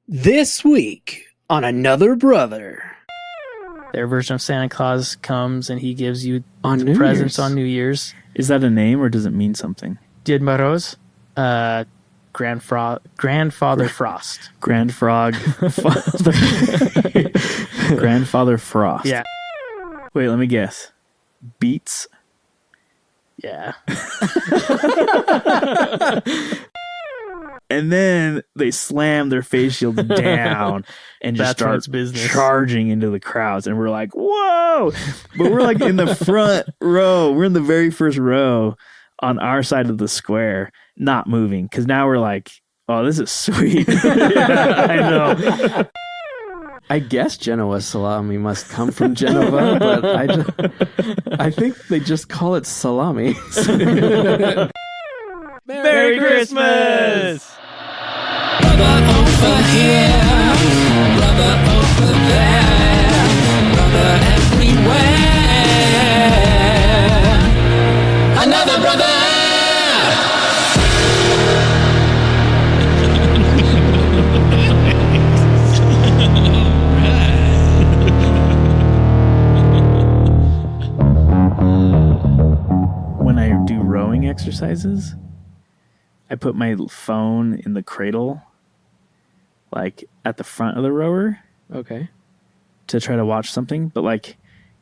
This week on Another Brother. Their version of Santa Claus comes and he gives you On New presents Year's. on New Year's. Is that a name or does it mean something? Did Moroz, Grandfather Frost. Grand Frog Father. Grandfather Frost. Yeah. Wait, let me guess. Beats? Yeah. And then they slam their face shields down and just That's when start it's business. charging into the crowds. And we're like, whoa! But we're like in the front row. We're in the very first row on our side of the square, not moving. Because now we're like, oh, this is sweet. Yeah, I know. I guess Genoa salami must come from Genova, but I think they just call it salami. Merry Christmas! Brother over here, brother over there, brother everywhere. Another brother! When I do rowing exercises, I put my phone in the cradle, like at the front of the rower, Okay. to try to watch something. But like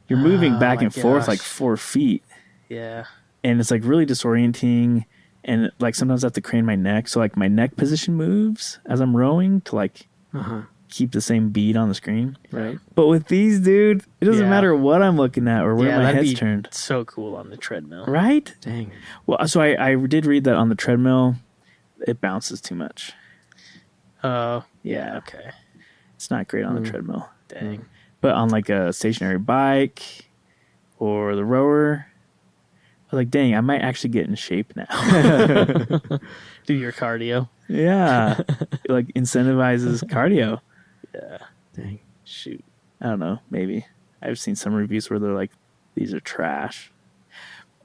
you're moving Oh back my and forth gosh. like 4 feet, Yeah. and it's like really disorienting. And like sometimes I have to crane my neck, so like my neck position moves as I'm rowing to like Uh-huh. keep the same beat on the screen. Right. But with these, dude, it doesn't Yeah. matter what I'm looking at or where Yeah, my that'd head's be turned. so cool on the treadmill. Right? Dang. Well, so I did read that on the treadmill, it bounces too much. Oh, Yeah. okay. It's not great on the treadmill. Dang. But on like a stationary bike or the rower, I was like, dang, I might actually get in shape now. Do your cardio. Yeah. It like incentivizes cardio. Yeah. Dang. Shoot. I don't know, maybe. I've seen some reviews where they're like, these are trash.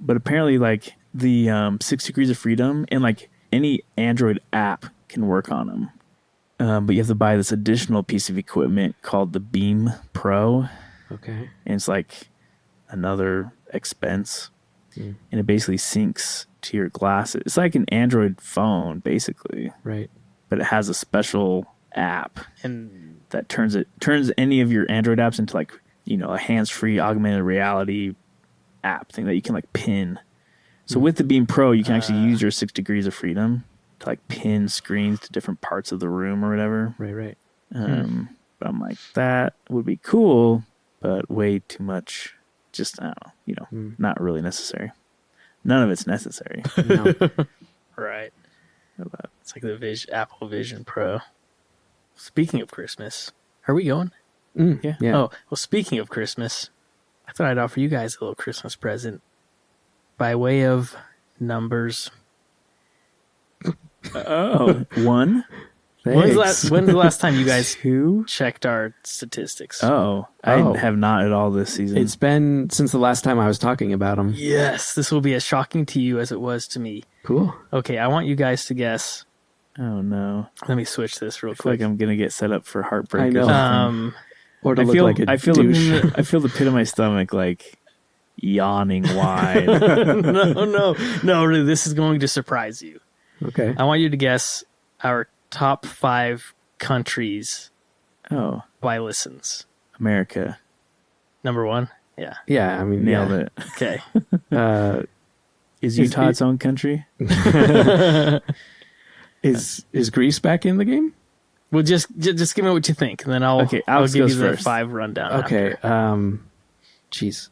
But apparently like the 6 Degrees of Freedom and like any Android app can work on them. But you have to buy this additional piece of equipment called the Beam Pro. Okay. And it's like another expense. Mm. And it basically syncs to your glasses. It's like an Android phone, basically. Right. But it has a special app And that turns any of your Android apps into like, you know, a hands-free augmented reality app thing that you can like pin. So with the Beam Pro, you can actually use your 6 Degrees of Freedom to like pin screens to different parts of the room or whatever. Right. But I'm like, that would be cool, but way too much. Just, I don't know, you know, not really necessary. None of it's necessary. No. right. It's like the Apple Vision Pro. Speaking of Christmas, are we going? Yeah. Yeah. Oh, well, speaking of Christmas, I thought I'd offer you guys a little Christmas present by way of numbers. Oh, one, Thanks. When's the last time you guys two. checked our statistics? Oh, I Oh. have not at all this season. It's been since the last time I was talking about them. Yes, this will be as shocking to you as it was to me. Cool. Okay, I want you guys to guess. oh no. Let me switch this real I feel like quick. I'm gonna get set up for heartbreak. I or know. something. Or to I look feel, like a I feel douche. I feel the pit of my stomach like yawning wide. no, really, this is going to surprise you. Okay. I want you to guess our top 5 countries Oh, by listens. America. Number 1? Yeah. Yeah, I mean, Nailed yeah. it. Okay. Is Utah its own country? Is Greece back in the game? Well, just give me what you think, and then I'll Okay, I'll Alex give goes you the first. 5 rundown. Okay. after. Jeez.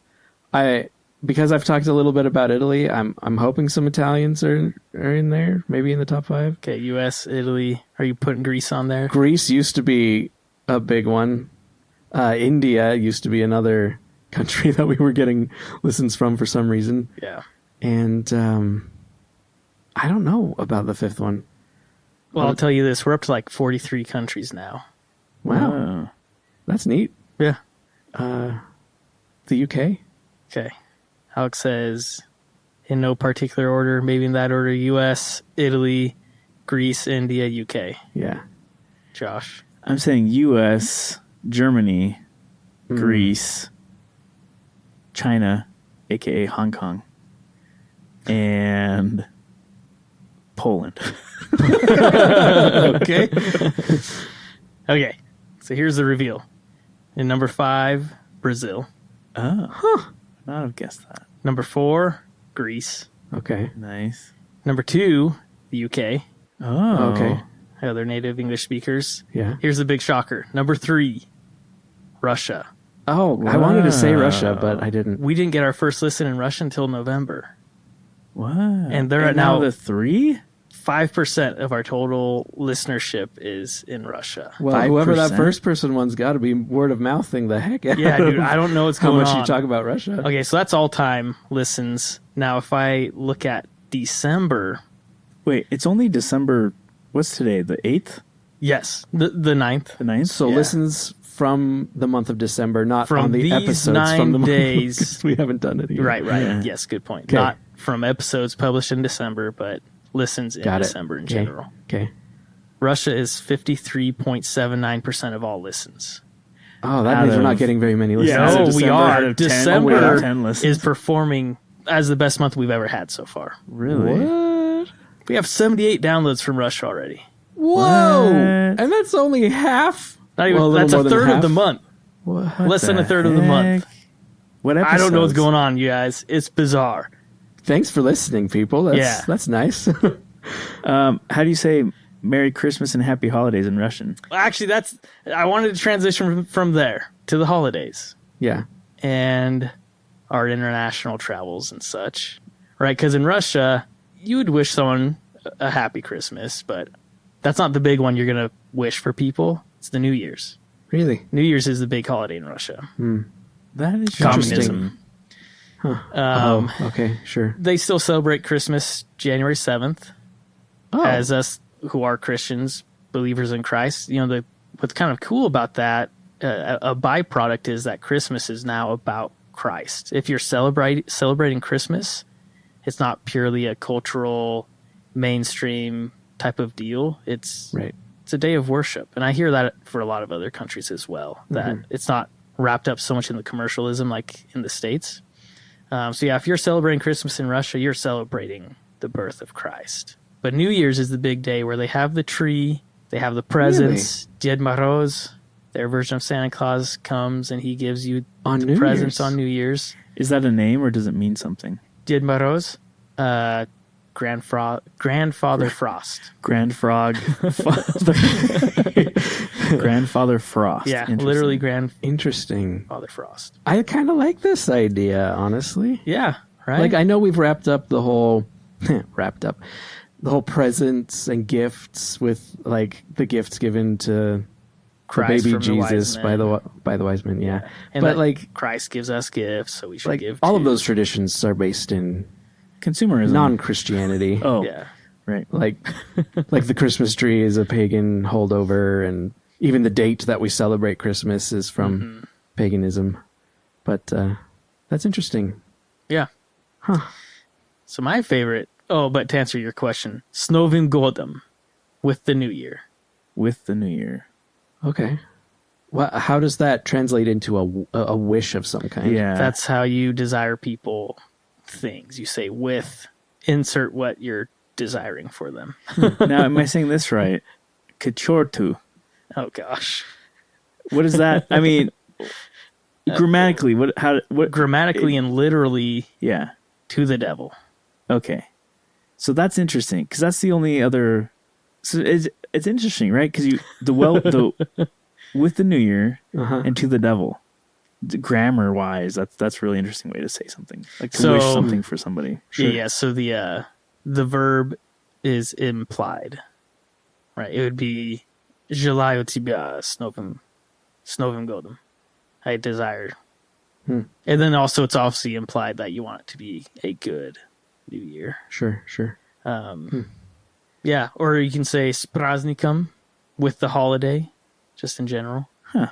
Because I've talked a little bit about Italy, I'm hoping some Italians are in there, maybe in the top 5. Okay, U.S., Italy. Are you putting Greece on there? Greece used to be a big one. India used to be another country that we were getting listens from for some reason. Yeah. And I don't know about the 5th one. Well, I'll tell you this: we're up to like 43 countries now. Wow. Oh. That's neat. Yeah. The UK? Okay. Alex says, in no particular order, maybe in that order: U.S., Italy, Greece, India, UK. Yeah. Josh. I'm saying U.S., Germany, Greece, China, aka Hong Kong, and Poland. Okay. Okay. So here's the reveal. In number 5, Brazil. Oh, not have guessed that. Number 4, Greece. Okay. Nice. Number 2, the UK. Oh, Okay. Other native English speakers. Yeah. Here's the big shocker. Number 3, Russia. Oh, I wanted to say Wow. Russia, but I didn't. We didn't get our first listen in Russia until November. What? And they're at now the 3? 5% of our total listenership is in Russia. Well, whoever that 5%? first person one's got to be word of mouthing the heck out Yeah, dude, of I don't know what's how going much on. you talk about Russia. Okay, so that's all-time listens. Now, if I look at December, Wait, it's only December. What's today? The 8th? yes, the 9th. The 9th? So Yeah. listens from the month of December, not From on the these episodes 9 from the month. days. Because we haven't done it yet. Right. Yeah. Yes, good point. 'Kay. Not from episodes published in December, but listens in Got it. December in Okay. general. Okay. Russia is 53.79% of all listens. Oh, that Out means we're not of- getting very many listens. Yeah, out No, of we December, are. out of 10, December out of 10 listens. is performing as the best month we've ever had so far. Really? What? We have 78 downloads from Russia already. Whoa! What? And that's only half. Not even, Well, that's little a more than third of half. the month. What? Less than a third of the month. What episodes? I don't know what's going on, you guys. It's bizarre. Thanks for listening, people. That's, Yeah. that's nice. How do you say Merry Christmas and Happy Holidays in Russian? Actually, I wanted to transition from there to the holidays yeah. and our international travels and such, right? Because in Russia, you would wish someone a happy Christmas, but that's not the big one you're going to wish for people. It's the New Year's. Really? New Year's is the big holiday in Russia. That is Communism. Oh, okay, sure. They still celebrate Christmas January 7th. Oh, As us who are Christians, believers in Christ. You know, what's kind of cool about that, a byproduct is that Christmas is now about Christ. If you're celebrating Christmas, it's not purely a cultural, mainstream type of deal. It's right. it's a day of worship. And I hear that for a lot of other countries as well, that it's not wrapped up so much in the commercialism like in the States. So yeah, if you're celebrating Christmas in Russia, you're celebrating the birth of Christ. But New Year's is the big day where they have the tree, they have the presents. Ded Moroz, their version of Santa Claus, comes and he gives you On the New presents Year's. on New Year's. Is that a name or does it mean something? Ded Moroz, Grandfather Frost. Grand Frog. Grandfather Frost. Yeah, Interesting. literally Grandfather Interesting. Frost. I kind of like this idea, honestly. Yeah, right? Like, I know we've wrapped up the whole presents and gifts with like the gifts given to the Christ baby from the wise Jesus by men. the wise men. Yeah, And but that like Christ gives us gifts, so we should like give all too. of those traditions are based in Consumerism. non-Christianity. Oh, Yeah. right. Like the Christmas tree is a pagan holdover, and even the date that we celebrate Christmas is from paganism. But that's interesting. Yeah. So my favorite, but to answer your question, S Novim Godom, with the New Year. With the New Year. Okay. Well, how does that translate into a wish of some kind? Yeah. That's how you desire people things. You say with, insert what you're desiring for them. Now, am I saying this right? Kachortu. Oh gosh. What is that? I mean, grammatically, what? Grammatically and literally Yeah. to the devil. Okay. So that's interesting because that's the only other. So it's interesting, right? Because with the New Year and to the devil, grammar wise, that's a really interesting way to say something, like to wish something for somebody. Yeah. So the verb is implied, right? It would be Желаю тебя с Новым годом. I desire. And then also it's obviously implied that you want it to be a good New Year. Sure. Yeah, or you can say s праздником, with the holiday, just in general. Huh.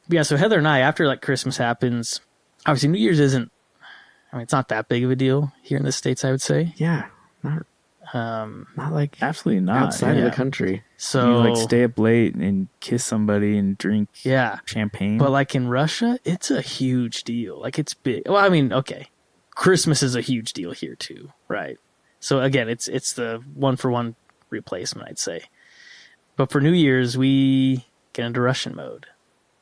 Yeah, so Heather and I, after like Christmas happens, obviously New Year's it's not that big of a deal here in the States, I would say. Yeah. Not Not like Absolutely not. outside of yeah. the country. So You like stay up late and kiss somebody and drink yeah, champagne. but like in Russia, it's a huge deal. Like it's big. Well, I mean, okay, Christmas is a huge deal here too, right? So again, it's the 1-for-1 replacement, I'd say. But for New Year's, we get into Russian mode.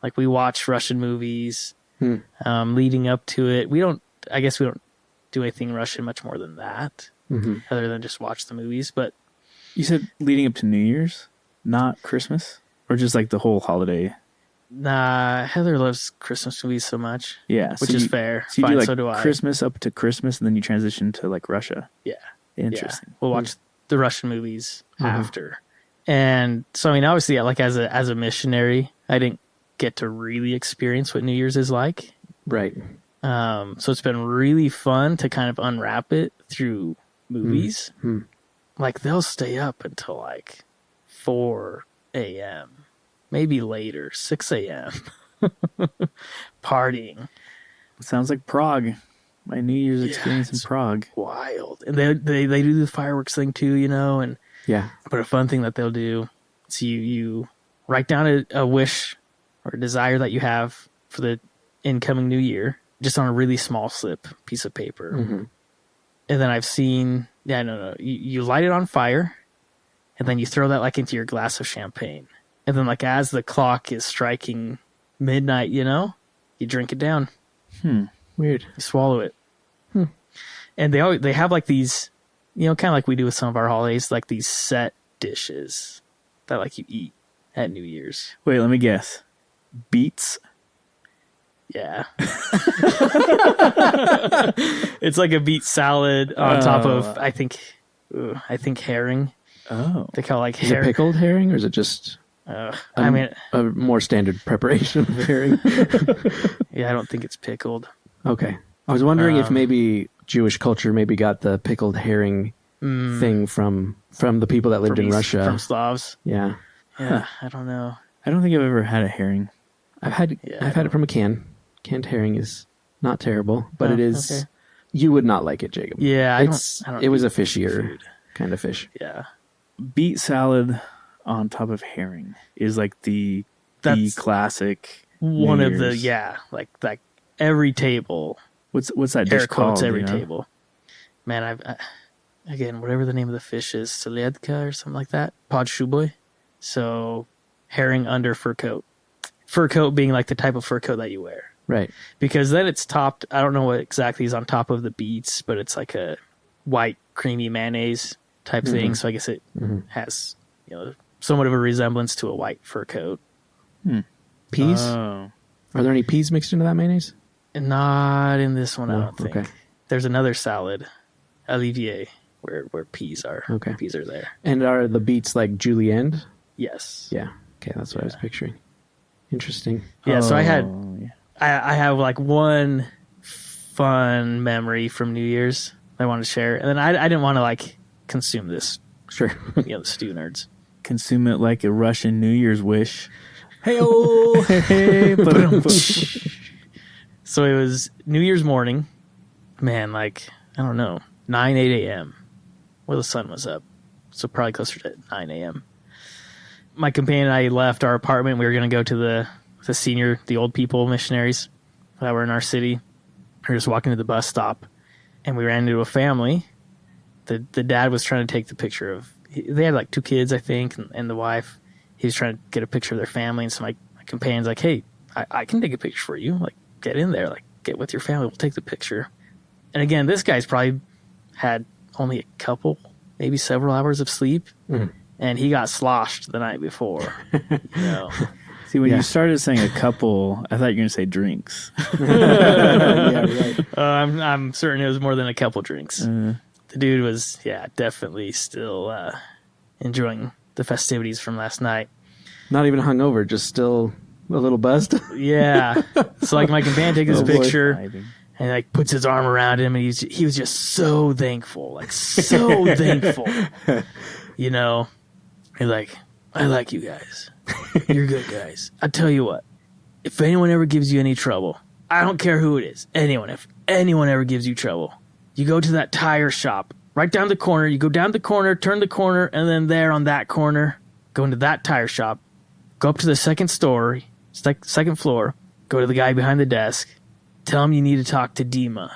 Like we watch Russian movies leading up to it. I guess we don't do anything Russian much more than that, other than just watch the movies. But You said leading up to New Year's, not Christmas? Or just like the whole holiday? nah, Heather loves Christmas movies so much. Yeah. Which is fair. So you Fine, do like so do I. Christmas up to Christmas and then you transition to like Russia. Yeah. Interesting. Yeah. We'll watch the Russian movies after. And so, I mean, obviously, like as a missionary, I didn't get to really experience what New Year's is like. Right. So it's been really fun to kind of unwrap it through movies. Like they'll stay up until like 4 a.m., maybe later, 6 a.m. partying. Sounds like Prague. My New Year's experience in it's Prague. Wild. And they do the fireworks thing too, you know, and Yeah. but a fun thing that they'll do is you write down a wish or a desire that you have for the incoming new year, just on a really small slip piece of paper. And then I've seen, you light it on fire, and then you throw that like into your glass of champagne. And then like as the clock is striking midnight, you drink it down, Weird. you swallow it. And they have like these, kind of like we do with some of our holidays, like these set dishes that like you eat at New Year's. Wait, let me guess. Beets? Yeah. It's like a beet salad on top of, I think herring. Oh. They call it like Is it herring. pickled herring or is it just I mean, a more standard preparation of herring? yeah, I don't think it's pickled. Okay. I was wondering if maybe Jewish culture maybe got the pickled herring thing from the people that lived in Russia. From Slavs. Yeah. Yeah, I don't know. I don't think I've ever had a herring. I've had it from a can. Canned herring is not terrible, but it is. okay. You would not like it, Jacob. Yeah, It was a fishier kind of fish. Yeah. Beet salad on top of herring is like the That's classic. One New of the, Year's. like every table, What's that dish air quotes, called? every you know? table. Man, again, whatever the name of the fish is, Seledka or something like that. Podshuboy. So herring under fur coat. Fur coat being like the type of fur coat that you wear. Right. Because then it's topped, I don't know what exactly is on top of the beets, but it's like a white creamy mayonnaise type thing. So I guess it has, somewhat of a resemblance to a white fur coat. Peas? Oh. Are there any peas mixed into that mayonnaise? And not in this one, I don't think. Okay. There's another salad, Olivier, where peas are. Okay. Peas are there. And are the beets like julienne? Yes. Yeah. Okay, that's what I was picturing. Interesting. Yeah, so I had Oh, yeah. I have like one fun memory from New Year's that I wanted to share. And then I didn't want to like consume this, Sure. the stew nerds. Consume it like a Russian New Year's wish. Hey-oh! Hey, So it was New Year's morning. Man, like, I don't know, 8 a.m. Well, the sun was up. So probably closer to 9 a.m. My companion and I left our apartment. We were going to go to the old people missionaries that were in our city. We were just walking to the bus stop, and we ran into a family. The dad was trying to take the picture of, they had like 2 kids, I think, and the wife. He was trying to get a picture of their family, and so my companion's like, hey, I can take a picture for you. Like, get in there. Like, get with your family. We'll take the picture. And again, this guy's probably had only a couple, maybe several hours of sleep, and he got sloshed the night before. See, when you started saying a couple, I thought you were going to say drinks. Yeah, right. I'm certain it was more than a couple drinks. The dude was, definitely still enjoying the festivities from last night. Not even hungover, just still a little buzzed. Yeah. So like my companion takes this Oh, boy. picture and like puts his arm around him, and he was just so thankful, like so thankful. He's like, I like you guys. You're good guys. I tell you what, if anyone ever gives you any trouble, I don't care who it is, if anyone ever gives you trouble, you go to that tire shop right down the corner. You go down the corner, turn the corner, and then there on that corner, go into that tire shop, go up to the second story, second floor, go to the guy behind the desk, tell him you need to talk to Dima,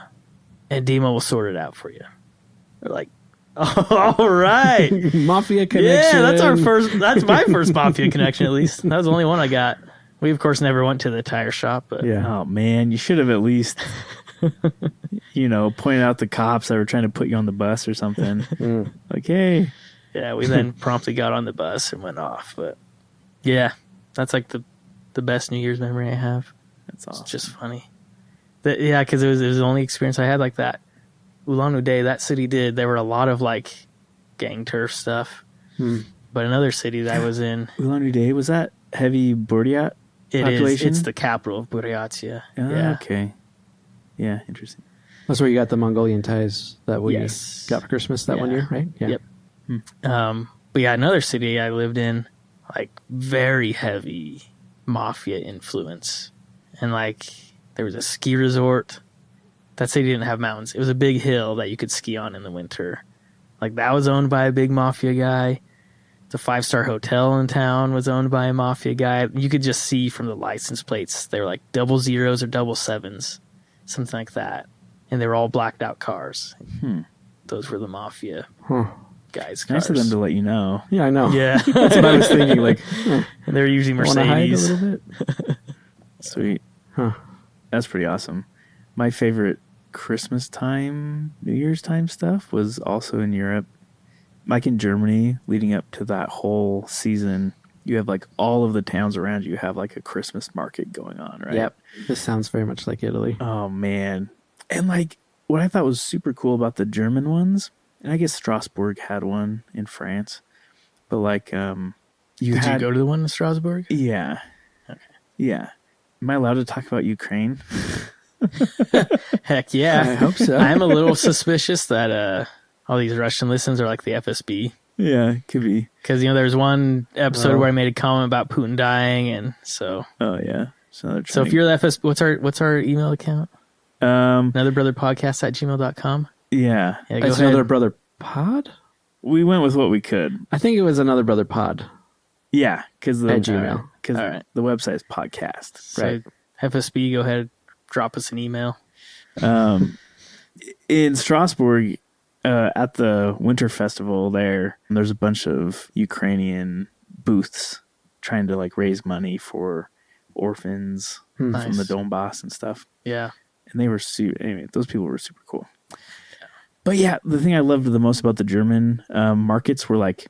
and Dima will sort it out for you. They're like, all right. Mafia connection. Yeah, that's my first Mafia connection, at least. That was the only one I got. We, of course, never went to the tire shop, but Oh man, you should have at least, pointed out the cops that were trying to put you on the bus or something. Like, hey, yeah, we then promptly got on the bus and went off. But yeah, that's like the best New Year's memory I have. that's awesome. It's just funny. Because it was the only experience I had like that. Ulan-Ude, that city did. There were a lot of like gang turf stuff. But another city that I was in, Ulan-Ude, was that heavy Burjat population? it's the capital of Buryatia. Oh, Yeah. okay. Yeah, interesting. That's where you got the Mongolian ties that we Yes. got for Christmas that one Yeah. year, right? Yeah. Yep. But yeah, another city I lived in, like very heavy mafia influence. And like there was a ski resort. That city didn't have mountains. It was a big hill that you could ski on in the winter. Like that was owned by a big mafia guy. The 5-star hotel in town was owned by a mafia guy. You could just see from the license plates. They were like 00s or 77s, something like that. And they were all blacked out cars. Those were the mafia guys' cars. Nice of them to let you know. Yeah, I know. Yeah. That's what I was thinking. Like, And they were usually want to hide a Mercedes. little bit? Sweet. Huh. That's pretty awesome. My favorite Christmas time, New Year's time stuff was also in Europe. Like in Germany, leading up to that whole season, you have like all of the towns around you have like a Christmas market going on, right? Yep. This sounds very much like Italy. Oh man. And like what I thought was super cool about the German ones, and I guess Strasbourg had one in France, but like Did you go to the one in Strasbourg? Yeah. Okay. Yeah. Am I allowed to talk about Ukraine? Heck yeah. I hope so. I'm a little suspicious that all these Russian listens are like the FSB. Yeah, could be. Because, there's one episode Oh. where I made a comment about Putin dying. And so Oh yeah. So if you're the FSB, what's our email account? um Anotherbrotherpodcast@gmail.com. yeah, Yeah, go It's ahead. Another Brother Pod? we went with what we could. I think it was Another Brother Pod. Yeah, because At Gmail. because All right. the website is podcast. So Right. FSB, go ahead, drop us an email. In Strasbourg, at the winter festival there's a bunch of Ukrainian booths trying to like raise money for orphans from Nice. the Donbass and stuff. Yeah. And they were anyway, those people were super cool. But yeah, the thing I loved the most about the German markets were like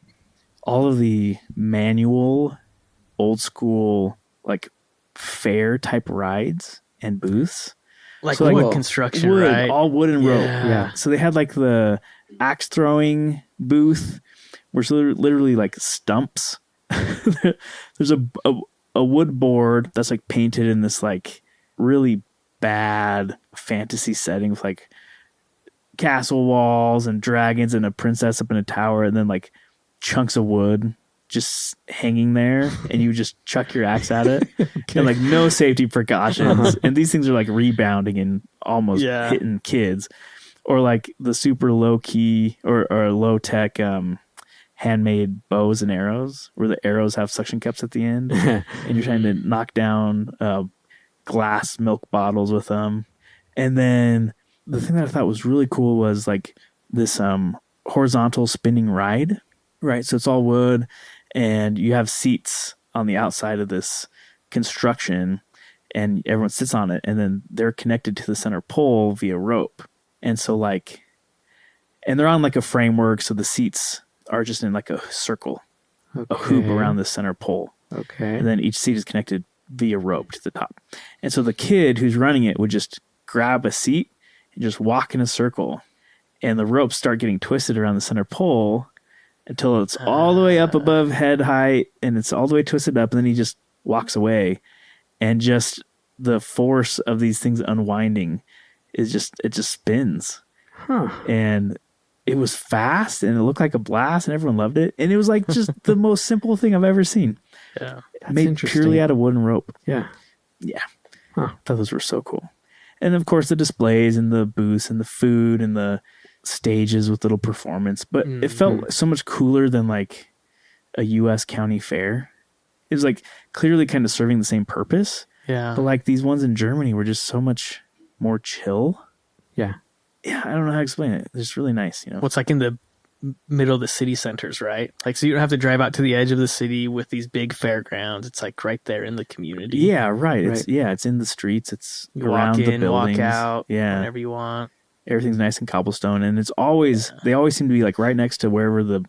all of the manual, old school, like fair type rides and booths. Like So, like, wood construction, Wood, right? all wood and rope. Yeah. Yeah. So they had like the axe throwing booth, which literally like stumps. There's a wood board that's like painted in this like really bad fantasy setting with like castle walls and dragons and a princess up in a tower, and then like chunks of wood just hanging there, and you just chuck your axe at it. And like no safety precautions, and these things are like rebounding and almost Yeah. hitting kids. Or like the super low key or low tech handmade bows and arrows, where the arrows have suction cups at the end, and you're trying to knock down glass milk bottles with them. And then the thing that I thought was really cool was like this horizontal spinning ride, right? So it's all wood, and you have seats on the outside of this construction, and everyone sits on it, and then they're connected to the center pole via rope. And so like, and they're on like a framework, so the seats are just in like a circle, a hoop around the center pole. Okay. And then each seat is connected via rope to the top. And so the kid who's running it would just grab a seat and just walk in a circle, and the ropes start getting twisted around the center pole until it's all the way up above head height, and it's all the way twisted up, and then he just walks away, and just the force of these things unwinding is just, it just spins. Huh. And it was fast, and it looked like a blast, and everyone loved it. And it was like just the most simple thing I've ever seen. Yeah. That's Made interesting. purely out of wood and rope. Yeah. Yeah. Huh. I thought those were so cool. And of course the displays and the booths and the food and the stages with little performance, but it felt so much cooler than like a U.S. county fair. It was like clearly kind of serving the same purpose. Yeah. But like these ones in Germany were just so much more chill. Yeah. Yeah, I don't know how to explain it. It's just really nice, you know. Well, it's like in the middle of the city centers, right? Like, so you don't have to drive out to the edge of the city with these big fairgrounds. It's like right there in the community. Yeah, right. Right. It's in the streets. It's You around walk the in, buildings. walk out, Yeah, whenever you want. everything's nice and cobblestone, and it's always they always seem to be like right next to wherever the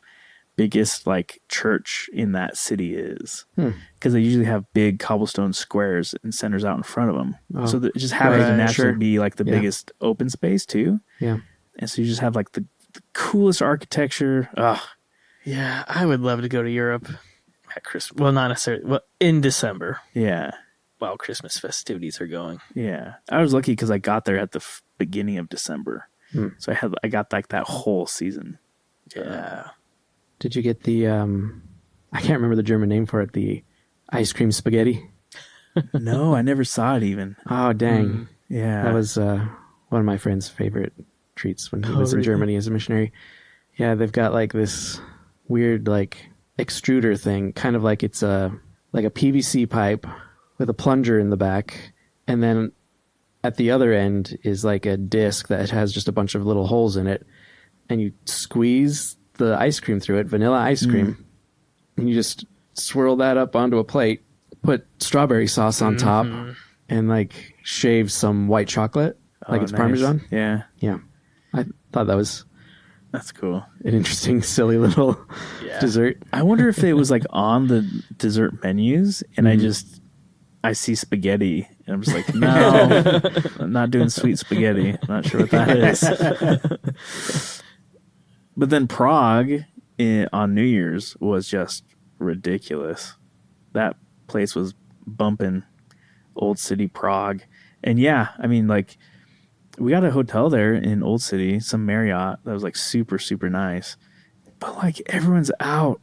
biggest like church in that city is, because they usually have big cobblestone squares and centers out in front of them. Oh, So that it just happens to right, naturally sure. be like the Yeah. biggest open space too. Yeah. And so you just have like the coolest architecture. Ugh. Yeah, I would love to go to Europe at Christmas. Well, not necessarily. Well, in December, Yeah. while Christmas festivities are going. Yeah. I was lucky because I got there at the beginning of December. So I got like that whole season. Yeah. Did you get the I can't remember the German name for it, the ice cream spaghetti? No, I never saw it even. Oh dang. Yeah. That was one of my friend's favorite treats when he Oh, was in really? Germany as a missionary. Yeah, they've got like this weird like extruder thing, kind of like it's like a PVC pipe with a plunger in the back, and then at the other end is like a disc that has just a bunch of little holes in it, and you squeeze the ice cream through it, vanilla ice cream, and you just swirl that up onto a plate, put strawberry sauce on top, and like shave some white chocolate, like it's nice. Parmesan. Yeah. Yeah. I thought that was That's cool. an interesting, silly little Yeah. dessert. I wonder if it was like on the dessert menus and I see spaghetti and I'm just like, no, I'm not doing sweet spaghetti. I'm not sure what that is. But then Prague on New Year's was just ridiculous. That place was bumping, Old City Prague. And yeah, I mean, like, we got a hotel there in Old City, some Marriott that was like super, super nice. But like everyone's out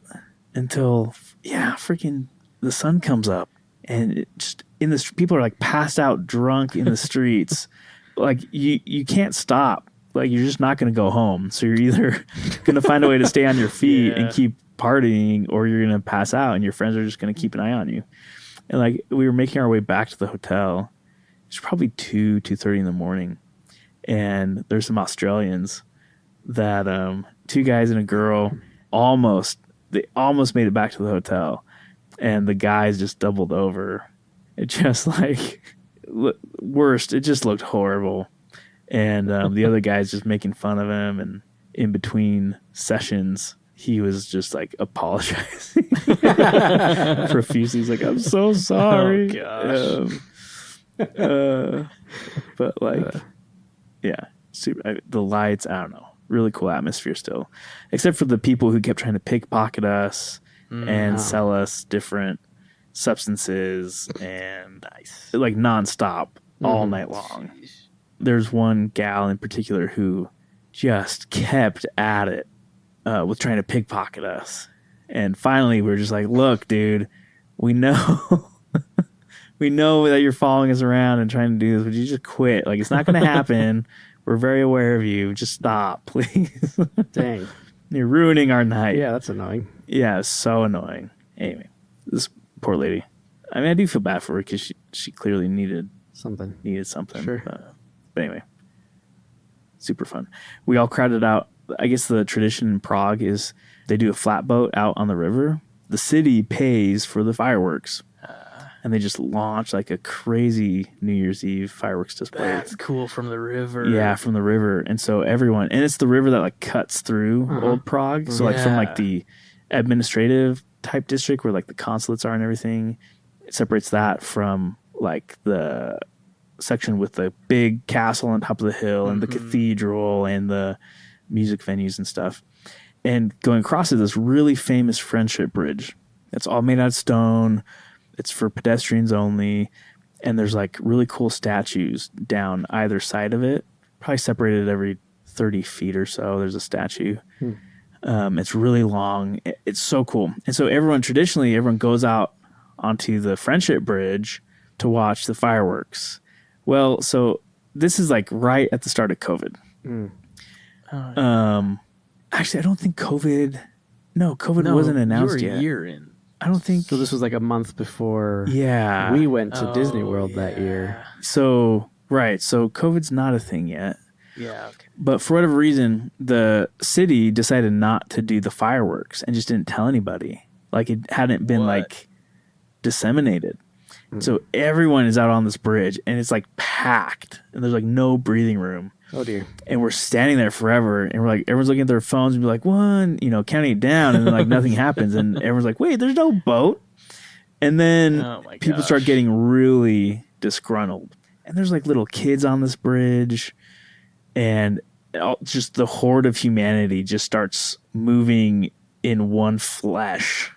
until freaking the sun comes up, and it just in the people are like passed out drunk in the streets. Like you can't stop. Like you're just not going to go home. So you're either going to find a way to stay on your feet and keep partying, or you're going to pass out, and your friends are just going to keep an eye on you. And like we were making our way back to the hotel. It's probably 2:30 in the morning. And there's some Australians that two guys and a girl almost made it back to the hotel, and the guys just doubled over. It just like worst. It just looked horrible, and the other guys just making fun of him. And in between sessions, he was just like apologizing profusely. He's like, "I'm so sorry." Oh, gosh. But like. Yeah, super. The lights, I don't know. Really cool atmosphere still. Except for the people who kept trying to pickpocket us and sell us different substances and like nonstop all night long. There's one gal in particular who just kept at it with trying to pickpocket us. And finally, we were just like, look, dude, we know... We know that you're following us around and trying to do this. Would you just quit? Like, it's not going to happen. We're very aware of you. Just stop, please. Dang. You're ruining our night. Yeah, that's annoying. Yeah, it's so annoying. Anyway, this poor lady. I mean, I do feel bad for her because she clearly needed Something. something. Sure. But anyway, super fun. We all crowded out. I guess the tradition in Prague is they do a flatboat out on the river. The city pays for the fireworks. And they just launch like a crazy New Year's Eve fireworks display. That's cool from the river. Yeah, from the river. And so everyone, and it's the river that like cuts through Old Prague. So like from like the administrative type district where like the consulates are and everything, it separates that from like the section with the big castle on top of the hill and the cathedral and the music venues and stuff. And going across is this really famous friendship bridge. It's all made out of stone. It's for pedestrians only, and there's like really cool statues down either side of it, probably separated every 30 feet or so. There's a statue. It's really long. It's so cool. And so traditionally, everyone goes out onto the Friendship Bridge to watch the fireworks. Well, so this is like right at the start of COVID. Actually, I don't think COVID wasn't announced you were yet. a year in. I don't think. So this was like a month before Yeah. we went to Disney World that year. So, right. So COVID's not a thing yet. Yeah. Okay. But for whatever reason, the city decided not to do the fireworks and just didn't tell anybody. Like it hadn't been like disseminated. So everyone is out on this bridge and it's like packed and there's like no breathing room. Oh dear. And we're standing there forever and we're like, everyone's looking at their phones and be like, 1, counting it down, and then like nothing happens. And everyone's like, wait, there's no boat. And then people start getting really disgruntled. And there's like little kids on this bridge, and just the horde of humanity just starts moving in one flesh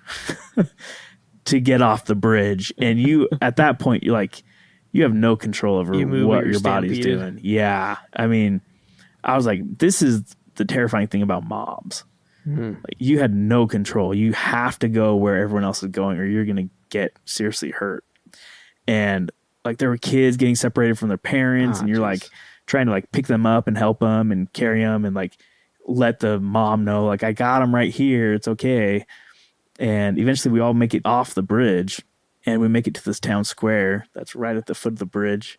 to get off the bridge. And you, at that point, you're like, you have no control over what your body's doing. Yeah. I mean, I was like, this is the terrifying thing about mobs. Like, you had no control. You have to go where everyone else is going or you're going to get seriously hurt. And like, there were kids getting separated from their parents, and you're like trying to like pick them up and help them and carry them and like let the mom know, like, I got them right here. It's okay. And eventually we all make it off the bridge, and we make it to this town square that's right at the foot of the bridge.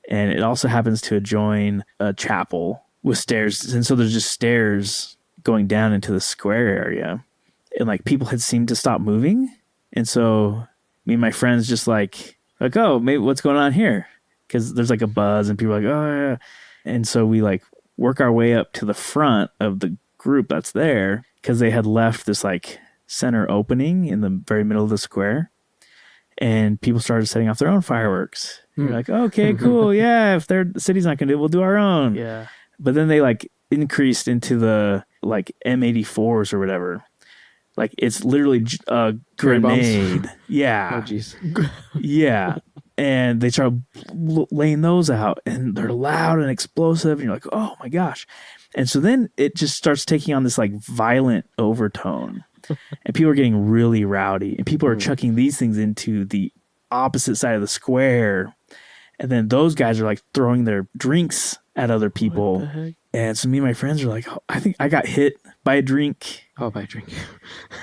And it also happens to adjoin a chapel with stairs. And so there's just stairs going down into the square area. And like, people had seemed to stop moving. And so me and my friends just like, oh, maybe what's going on here? Because there's like a buzz and people are like, oh, yeah. And so we like work our way up to the front of the group that's there, because they had left this like center opening in the very middle of the square. And people started setting off their own fireworks. You're like, okay, cool. Yeah, if the city's not going to do it, we'll do our own. Yeah. But then they like increased into the like M84s or whatever. Like, it's literally a grenade. Yeah. Oh jeez. Yeah. And they start laying those out, and they're loud and explosive. And you're like, oh my gosh. And so then it just starts taking on this like violent overtone. And people are getting really rowdy, and people are chucking these things into the opposite side of the square. And then those guys are like throwing their drinks at other people. And so me and my friends are like, oh, I think I got hit by a drink. Oh, by a drink.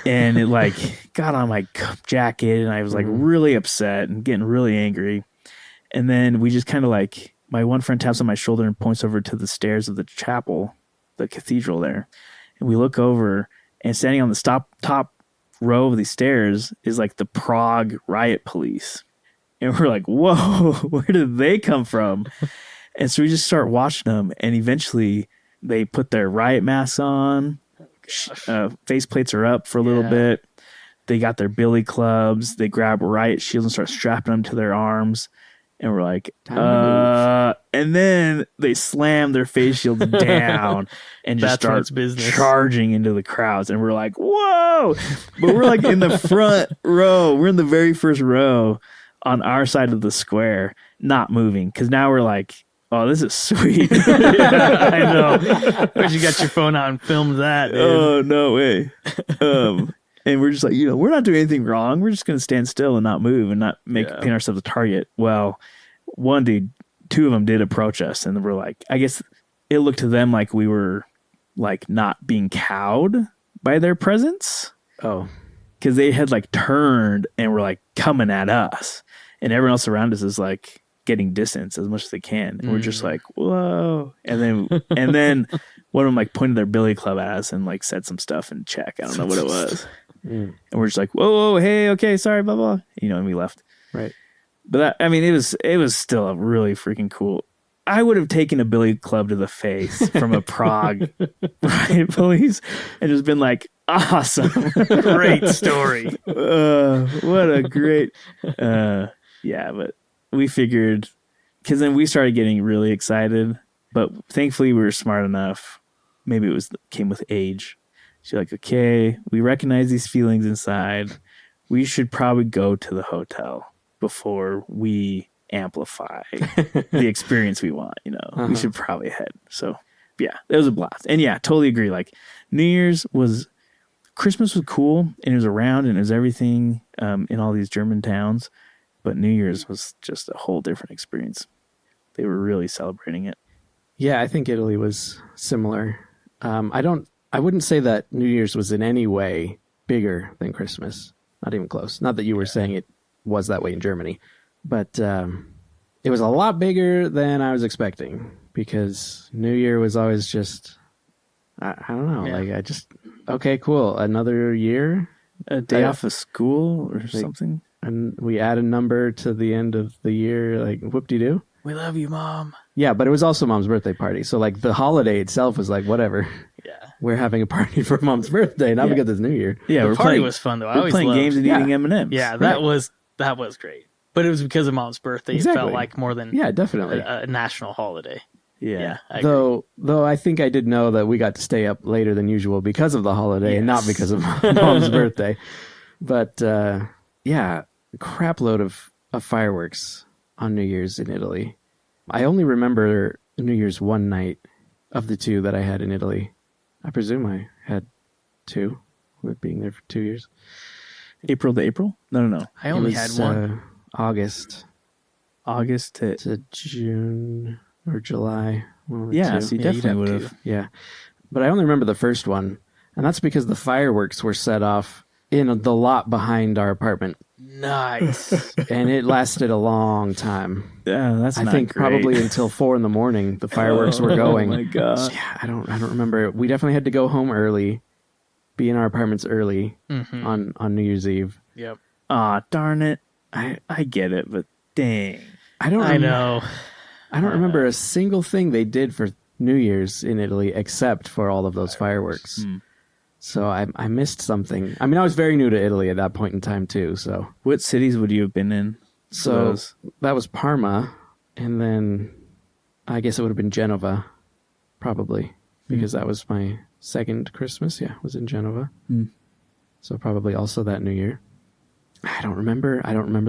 And it like got on my jacket, and I was like really upset and getting really angry. And then we just kind of like, my one friend taps on my shoulder and points over to the stairs of the chapel, the cathedral there. And we look over, and standing on the top row of these stairs is like the Prague riot police. And we're like, whoa, where did they come from? And so we just start watching them. And eventually they put their riot masks on. Face plates are up for a little bit. They got their billy clubs. They grab riot shields and start strapping them to their arms. And we're like, and then they slam their face shields down and just start charging into the crowds. And we're like, whoa, but we're like in the front row. We're in the very first row on our side of the square, not moving. Cause now we're like, oh, this is sweet. Yeah, I know. Wish you got your phone out and filmed that, dude. Oh, no way. And we're just like, we're not doing anything wrong. We're just going to stand still and not move and not paint ourselves a target. Well, two of them did approach us, and we're like, I guess it looked to them like we were like not being cowed by their presence. Oh, because they had like turned and were like coming at us, and everyone else around us is like getting distance as much as they can. And we're just like, whoa. And then one of them like pointed their billy club at us and like said some stuff in Czech. I don't know what it was. And we're just like, whoa, hey, okay, sorry, blah, blah. And we left. Right. But it was still a really freaking cool. I would have taken a billy club to the face from a Prague riot police and just been like, awesome. Great story. What a great, but we figured, because then we started getting really excited, but thankfully we were smart enough. Maybe came with age. She's like, okay, we recognize these feelings inside. We should probably go to the hotel before we amplify the experience we want. We should probably head. So yeah, it was a blast. And yeah, totally agree. Like, Christmas was cool, and it was around, and it was everything in all these German towns. But New Year's was just a whole different experience. They were really celebrating it. Yeah, I think Italy was similar. I wouldn't say that New Year's was in any way bigger than Christmas. Not even close. Not that you were saying it was that way in Germany, but it was a lot bigger than I was expecting because New Year was always just, I don't know. Yeah. Like okay, cool. Another year. A day off of school or something. And we add a number to the end of the year, like whoop-de-doo. We love you, Mom. Yeah, but it was also Mom's birthday party. So like the holiday itself was like, whatever. Yeah. We're having a party for Mom's birthday, not because it's New Year. Yeah, The we're party playing, was fun, though. I we're always playing loved, games and eating M&Ms. Yeah, that was great. But it was because of Mom's birthday. It Exactly. felt like more than Yeah, definitely. a national holiday. Yeah. I agree. Though I think I did know that we got to stay up later than usual because of the holiday and not Yes. because of Mom's birthday. But yeah, crap load of fireworks on New Year's in Italy. I only remember New Year's one night of the two that I had in Italy. I presume I had two, with being there for 2 years. April to April? No. I only It had was, one. August August to... to June or July. One of the Yeah, two. so you Yeah, you'd definitely have would to. have. Yeah. But I only remember the first one, and that's because the fireworks were set off in the lot behind our apartment, Nice. and it lasted a long time. Yeah, that's I not think great. probably until 4 a.m. the fireworks were going. Oh my god. Yeah, I don't remember. We definitely had to go home early, be in our apartments early on New Year's Eve. Yep. Aw, darn it. I I get it, but dang. I don't I know. I don't remember a single thing they did for New Year's in Italy except for all of those fireworks. So I missed something. I mean, I was very new to Italy at that point in time too. So What cities would you have been in? for So those? that was Parma, and then I guess it would have been Genova, probably, because that was my second Christmas. Yeah, was in Genova. So probably also that New Year. I don't remember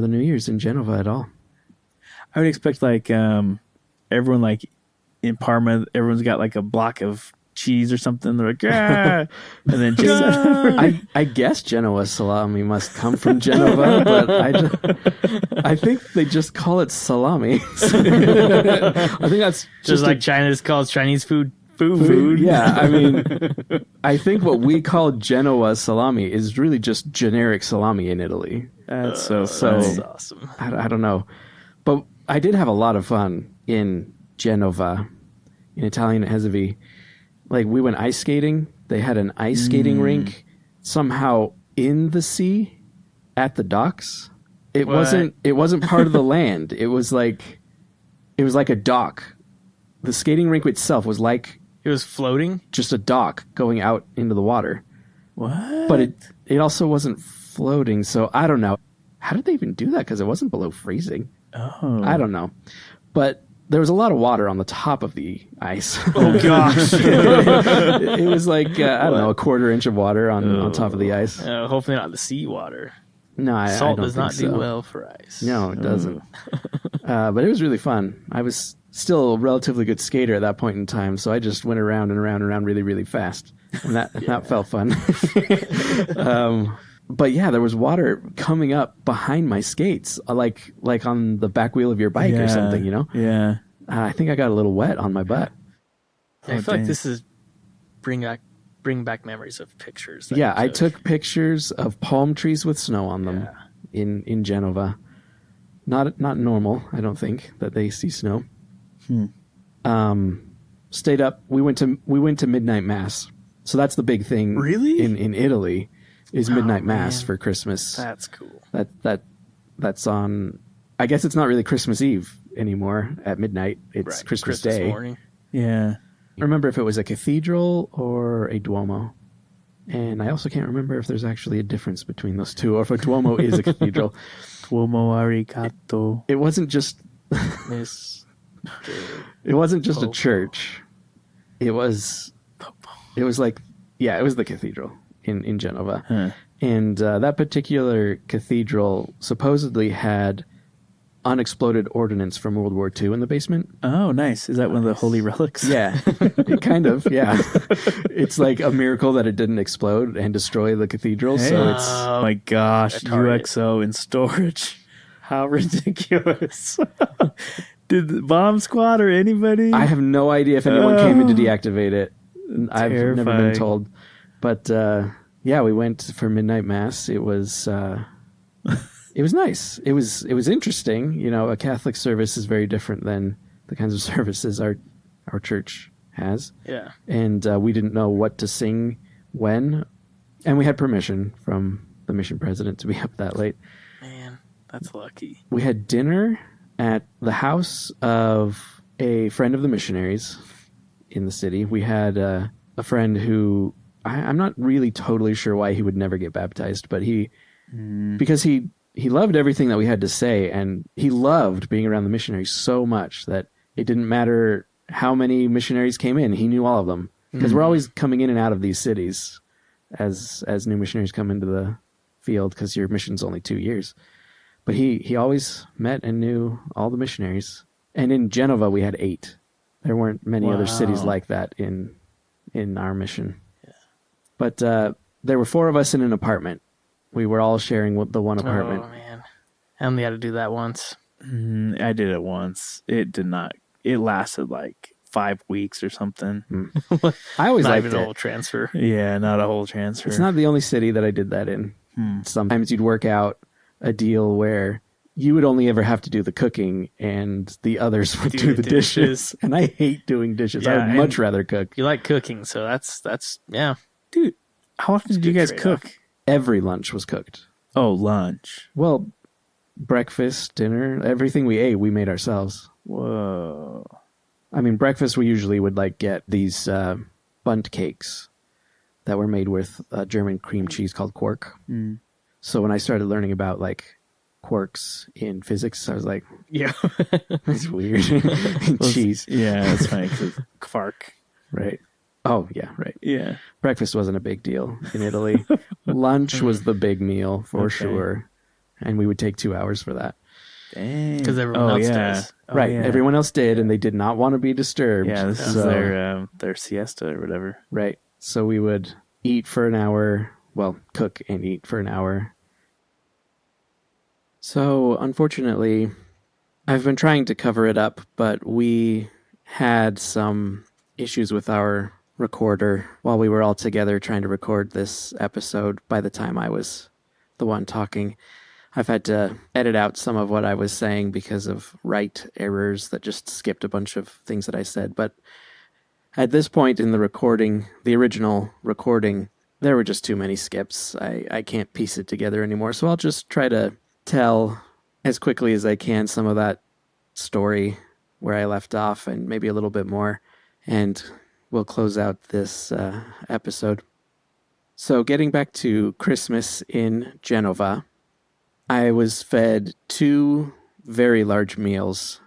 the New Year's in Genova at all. I would expect like everyone like in Parma, everyone's got like a block of cheese or something. They're like, yeah, and then just I guess Genoa salami must come from Genova, but I think they just call it salami. I think that's Just like China's calls Chinese food. Yeah, I mean, I think what we call Genoa salami is really just generic salami in Italy. that's so so- funny. That's awesome. I don't know. But I did have a lot of fun in Genova, in Italian Hezeve. Like, we went ice skating. They had an ice skating rink somehow in the sea at the docks. It wasn't part of the land. It was like a dock. The skating rink itself was like It was floating. just a dock going out into the water. What? But it also wasn't floating, so I don't know. How did they even do that? Because it wasn't below freezing. Oh. I don't know. But there was a lot of water on the top of the ice. Oh gosh. It was like, I don't know, a quarter inch of water on top of the ice. Hopefully not the seawater. No, I Salt don't does think not so. do well for ice. No, it doesn't. But it was really fun. I was still a relatively good skater at that point in time, so I just went around and around and around really, really fast. And that felt fun. But yeah, there was water coming up behind my skates, like on the back wheel of your bike or something, you know? Yeah. I think I got a little wet on my butt. I feel dang. like this is bring back memories of pictures. that Yeah, you I took pictures of palm trees with snow on them in Genova. Not normal, I don't think, that they see snow. Stayed up. We went to midnight mass. So that's the big thing. Really? in Italy is midnight mass man. for Christmas. That's cool. That's on. I guess it's not really Christmas Eve anymore at midnight. It's Right. Christmas Day. morning. Yeah. I remember if it was a cathedral or a Duomo. And I also can't remember if there's actually a difference between those two, or if a Duomo is a cathedral. Tuomo arigato. It wasn't just Miss. it wasn't just a Popo. church. It was like, yeah, it was the cathedral in Genova. Huh. And that particular cathedral supposedly had unexploded ordnance from World War II in the basement. Oh, nice. Is that one of the holy relics? Yeah, kind of, yeah. It's like a miracle that it didn't explode and destroy the cathedral. So it's Oh my gosh, At Target. UXO in storage. How ridiculous. Did the bomb squad or anybody? I have no idea if anyone came in to deactivate it. I've never been Terrifying. told. But yeah, we went for midnight mass. It was nice. It was interesting. You know, a Catholic service is very different than the kinds of services our church has. Yeah. And we didn't know what to sing when, and we had permission from the mission president to be up that late. Man, that's lucky. We had dinner at the house of a friend of the missionaries in the city. We had a friend who I'm not really totally sure why he would never get baptized, but because he loved everything that we had to say, and he loved being around the missionaries so much that it didn't matter how many missionaries came in. He knew all of them, because we're always coming in and out of these cities as new missionaries come into the field, because your mission's only 2 years. But he always met and knew all the missionaries. And in Genova, we had 8. There weren't many other cities like that in our mission. Yeah. But there were 4 of us in an apartment. We were all sharing the one apartment. Oh, man. I only had to do that once. I did it once. It did not. It lasted like 5 weeks or something. I always Not liked even a it. whole transfer. Yeah, not a whole transfer. It's not the only city that I did that in. Sometimes you'd work out a deal where you would only ever have to do the cooking and the others would do the dishes. And I hate doing dishes. I Yeah, would much rather cook. You like cooking, so that's yeah. Dude, how often did you guys trade-off. cook? Every lunch was cooked. Oh, lunch. Well, breakfast, dinner, everything we ate, we made ourselves. Whoa. I mean, breakfast, we usually would like get these bundt cakes that were made with German cream cheese called quark. So when I started learning about like quarks in physics, I was like, Yeah. that's weird. Cheese. Yeah, it's funny because Quark. Right. Oh, yeah, right. yeah. Breakfast wasn't a big deal in Italy. Lunch was the big meal for Okay. sure. And we would take 2 hours for that. Dang. Because everyone else does. Oh, Right. yeah. Everyone else did, and they did not want to be disturbed. Yeah, this is So- their siesta or whatever. Right. So we would eat for an hour. Well, cook and eat for an hour. So, unfortunately, I've been trying to cover it up, but we had some issues with our recorder while we were all together trying to record this episode. By the time I was the one talking, I've had to edit out some of what I was saying because of right errors that just skipped a bunch of things that I said. But at this point in the recording, the original recording, there were just too many skips. I can't piece it together anymore. So I'll just try to tell as quickly as I can some of that story where I left off and maybe a little bit more. And we'll close out this episode. So getting back to Christmas in Genova, I was fed 2 very large meals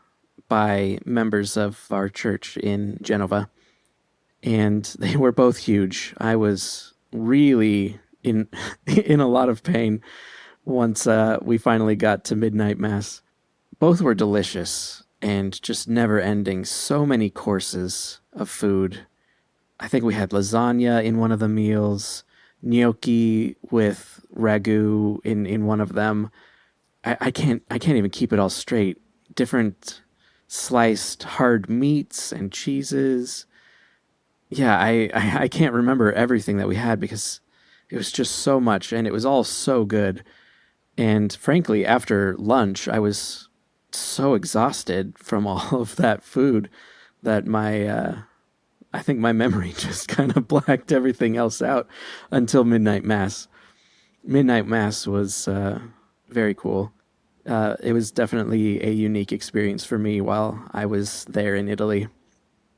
by members of our church in Genova, and they were both huge. I was really in a lot of pain once we finally got to midnight mass. Both were delicious and just never ending. So many courses of food. I think we had lasagna in one of the meals, gnocchi with ragu in one of them. I can't even keep it all straight. Different sliced hard meats and cheeses. Yeah, I can't remember everything that we had because it was just so much and it was all so good. And frankly, after lunch, I was so exhausted from all of that food that I think my memory just kind of blacked everything else out until midnight mass. Midnight mass was very cool. It was definitely a unique experience for me while I was there in Italy.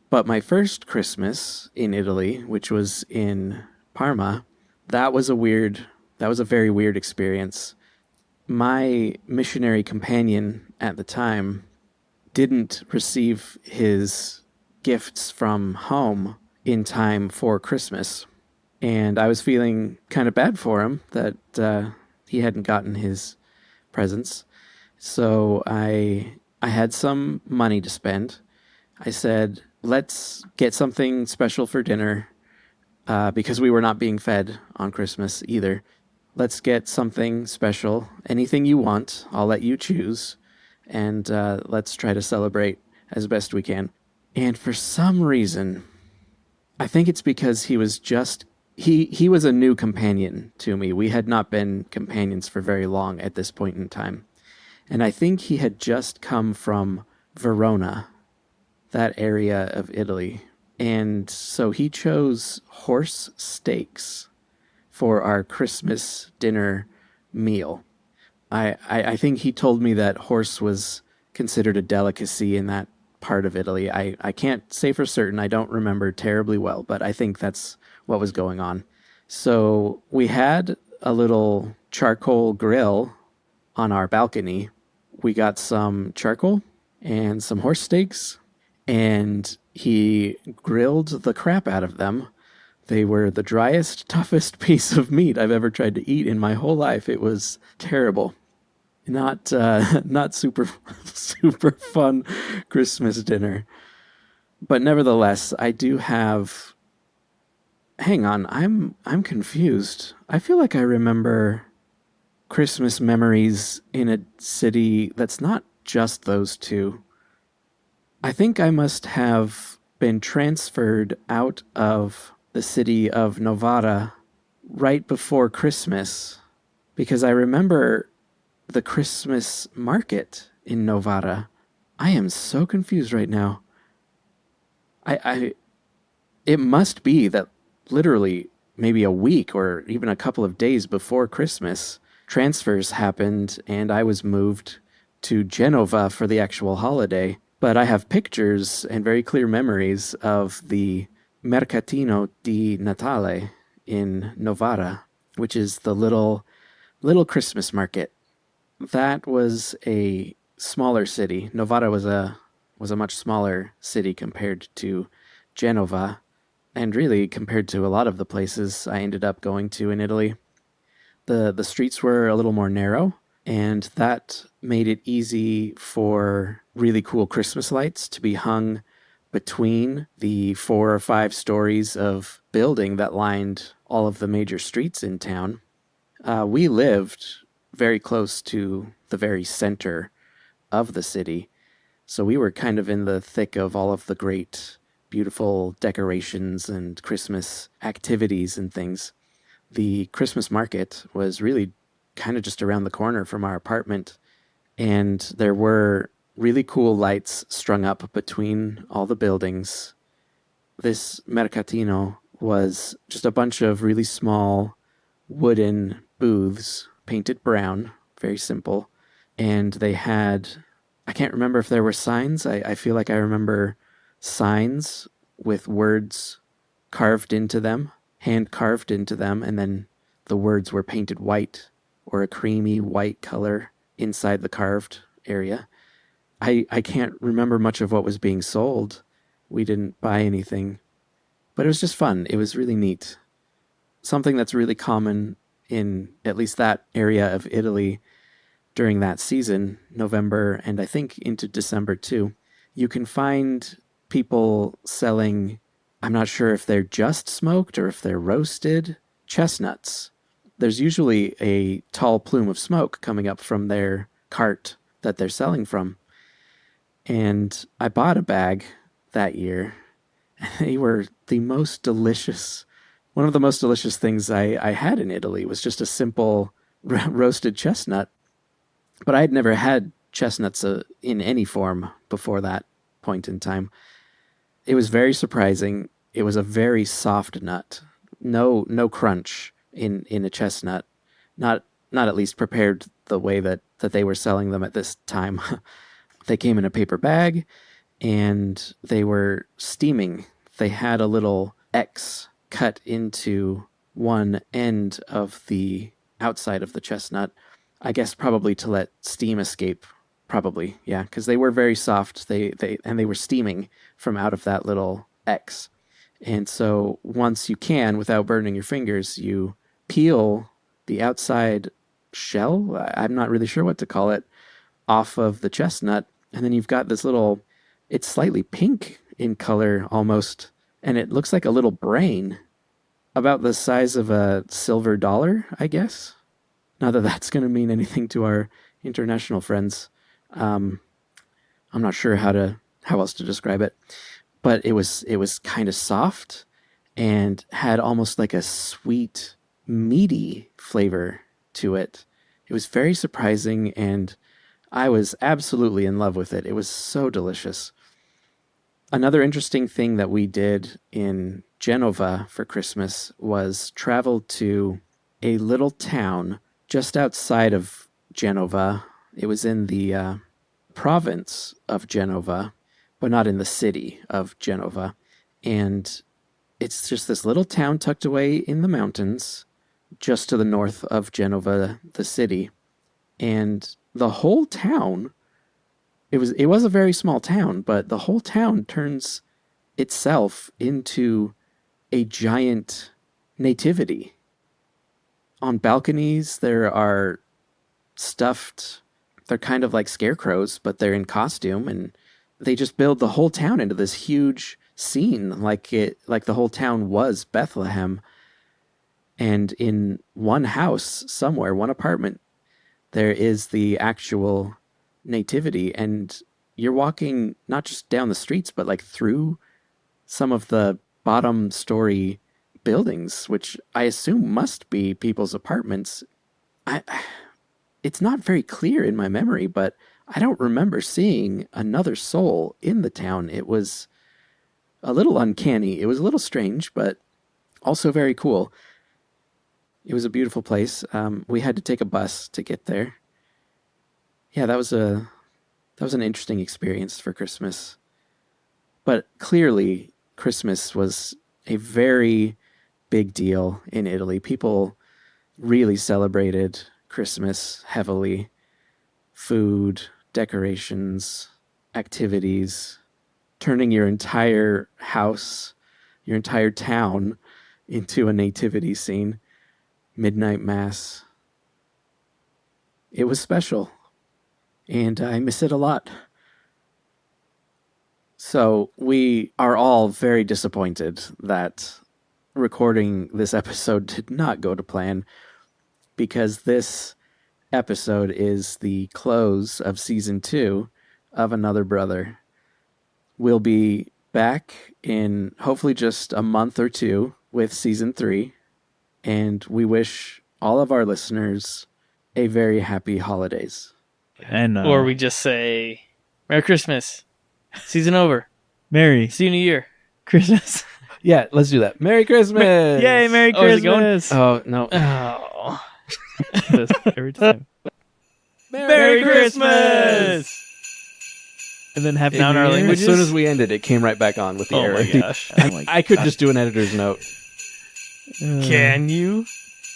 But my first Christmas in Italy, which was in Parma, that was a very weird experience. My missionary companion at the time didn't receive his gifts from home in time for Christmas. And I was feeling kind of bad for him that he hadn't gotten his presents. So I had some money to spend. I said, let's get something special for dinner because we were not being fed on Christmas either. Let's get something special. Anything you want, I'll let you choose. And let's try to celebrate as best we can. And for some reason, I think it's because he was a new companion to me. We had not been companions for very long at this point in time. And I think he had just come from Verona, that area of Italy. And so he chose horse steaks for our Christmas dinner meal. I think he told me that horse was considered a delicacy in that part of Italy. I can't say for certain. I don't remember terribly well, but I think that's what was going on. So we had a little charcoal grill on our balcony. We got some charcoal and some horse steaks, and he grilled the crap out of them. They were the driest, toughest piece of meat I've ever tried to eat in my whole life. It was terrible. Not super super fun Christmas dinner. But nevertheless, I do have. Hang on, I'm confused. I feel like I remember Christmas memories in a city that's not just those two. I think I must have been transferred out of the city of Novara right before Christmas because I remember the Christmas market in Novara. I am so confused right now. It must be that literally maybe a week or even a couple of days before Christmas, transfers happened and I was moved to Genova for the actual holiday. But I have pictures and very clear memories of the Mercatino di Natale in Novara, which is the little Christmas market. That was a smaller city. Novara was a much smaller city compared to Genova, and really compared to a lot of the places I ended up going to in Italy. The streets were a little more narrow, and that made it easy for really cool Christmas lights to be hung between the 4 or 5 stories of building that lined all of the major streets in town. We lived very close to the very center of the city, so we were kind of in the thick of all of the great, beautiful decorations and Christmas activities and things. The Christmas market was really kind of just around the corner from our apartment, and there were really cool lights strung up between all the buildings. This Mercatino was just a bunch of really small wooden booths painted brown, very simple, and they had, I can't remember if there were signs. I feel like I remember signs with words carved into them, hand carved into them, and then the words were painted white or a creamy white color inside the carved area. I can't remember much of what was being sold. We didn't buy anything, but it was just fun. It was really neat. Something that's really common in at least that area of Italy during that season, November, and I think into December too. You can find people selling, I'm not sure if they're just smoked or if they're roasted, chestnuts. There's usually a tall plume of smoke coming up from their cart that they're selling from. And I bought a bag that year. They were the most delicious. One of the most delicious things I had in Italy was just a simple roasted chestnut. But I had never had chestnuts in any form before that point in time. It was very surprising. It was a very soft nut. No crunch in a chestnut. Not at least prepared the way that they were selling them at this time. They came in a paper bag and they were steaming. They had a little X cut into one end of the outside of the chestnut. I guess probably to let steam escape. Probably, yeah, because they were very soft. They were steaming from out of that little X. And so once you can, without burning your fingers, you peel the outside shell, I'm not really sure what to call it, off of the chestnut. And then you've got this little, it's slightly pink in color almost, and it looks like a little brain about the size of a silver dollar, I guess. Not that that's going to mean anything to our international friends. I'm not sure how else to describe it, but it was kind of soft, and had almost like a sweet, meaty flavor to it. It was very surprising, and I was absolutely in love with it. It was so delicious. Another interesting thing that we did in Genova for Christmas was travel to a little town just outside of Genova. It was in the province of Genova, but not in the city of Genova. And it's just this little town tucked away in the mountains, just to the north of Genova, the city. And the whole town, it was a very small town, but the whole town turns itself into a giant nativity. On balconies, there are they're kind of like scarecrows, but they're in costume, and they just build the whole town into this huge scene, like the whole town was Bethlehem. And in one house somewhere, one apartment, there is the actual nativity, and you're walking not just down the streets, but like through some of the bottom story buildings, which I assume must be people's apartments. It's not very clear in my memory, but I don't remember seeing another soul in the town. It was a little uncanny. It was a little strange, but also very cool. It was a beautiful place. We had to take a bus to get there. Yeah, that was an interesting experience for Christmas. But clearly, Christmas was a very big deal in Italy. People really celebrated Christmas heavily. Food, decorations, activities, turning your entire house, your entire town into a nativity scene. Midnight mass. It was special, and I miss it a lot. So we are all very disappointed that recording this episode did not go to plan, because this episode is the close of season 2 of Another Brother. We'll be back in hopefully just a month or two with season 3. And we wish all of our listeners a very happy holidays. And Or we just say, Merry Christmas. Season over. Merry See you in a year. Christmas. Yeah, let's do that. Merry Christmas! Yay, Merry Oh, is it going? Christmas! Oh, no. Oh. This every time. Merry Christmas! And then Happy Now in New our Year. language. As soon as we ended, it came right back on with the Oh error. my gosh. I could just do an editor's note. Can you?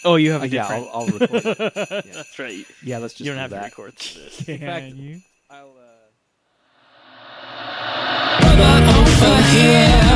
Oh, you have a Yeah, different. I'll record it. That's right. Yeah, let's just You don't do have to that. record this. Can you? I'll, Brother over here.